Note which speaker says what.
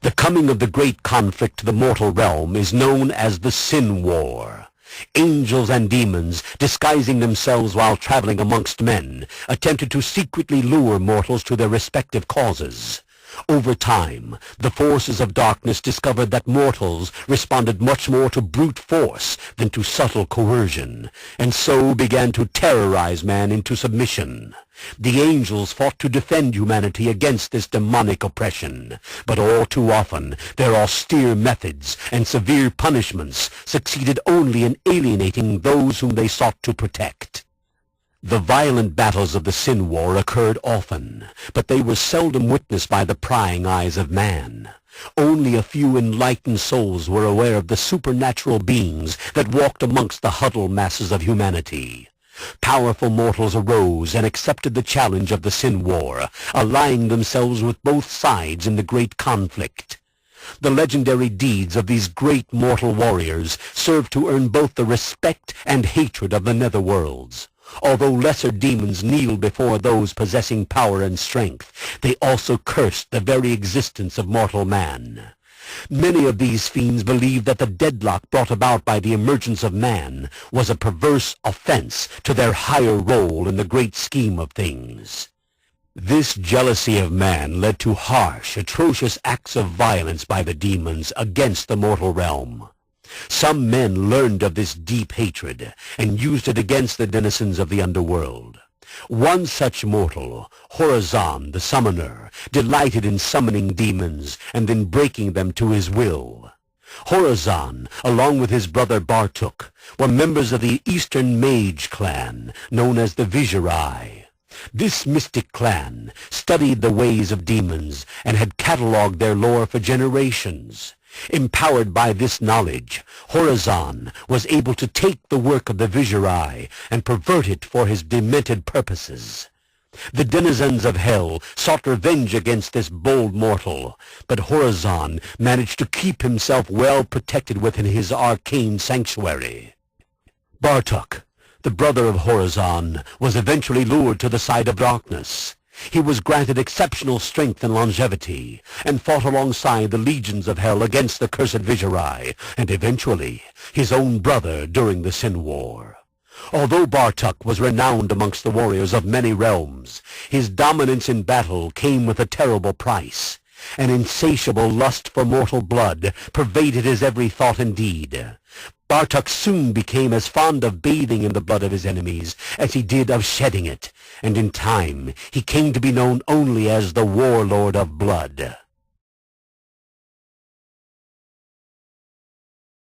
Speaker 1: The coming of the great conflict to the mortal realm is known as the Sin War. Angels and demons, disguising themselves while traveling amongst men, attempted to secretly lure mortals to their respective causes. Over time, the forces of darkness discovered that mortals responded much more to brute force than to subtle coercion, and so began to terrorize man into submission. The angels fought to defend humanity against this demonic oppression, but all too often their austere methods and severe punishments succeeded only in alienating those whom they sought to protect. The violent battles of the Sin War occurred often, but they were seldom witnessed by the prying eyes of man. Only a few enlightened souls were aware of the supernatural beings that walked amongst the huddled masses of humanity. Powerful mortals arose and accepted the challenge of the Sin War, allying themselves with both sides in the great conflict. The legendary deeds of these great mortal warriors served to earn both the respect and hatred of the netherworlds. Although lesser demons kneeled before those possessing power and strength, they also cursed the very existence of mortal man. Many of these fiends believed that the deadlock brought about by the emergence of man was a perverse offense to their higher role in the great scheme of things. This jealousy of man led to harsh, atrocious acts of violence by the demons against the mortal realm. Some men learned of this deep hatred and used it against the denizens of the underworld. One such mortal, Horadrim the Summoner, delighted in summoning demons and then breaking them to his will. Horadrim, along with his brother Bartuk, were members of the Eastern Mage clan, known as the Viserai. This mystic clan studied the ways of demons and had catalogued their lore for generations. Empowered by this knowledge, Horadrim was able to take the work of the Viserai and pervert it for his demented purposes. The denizens of hell sought revenge against this bold mortal, but Horadrim managed to keep himself well protected within his arcane sanctuary. Bartuk, the brother of Horadrim, was eventually lured to the side of darkness. He was granted exceptional strength and longevity, and fought alongside the legions of hell against the cursed Viserai, and eventually his own brother during the Sin War. Although Bartuk was renowned amongst the warriors of many realms, his dominance in battle came with a terrible price. An insatiable lust for mortal blood pervaded his every thought and deed. Bartuk soon became as fond of bathing in the blood of his enemies as he did of shedding it, and in time he came to be known only as the Warlord of Blood.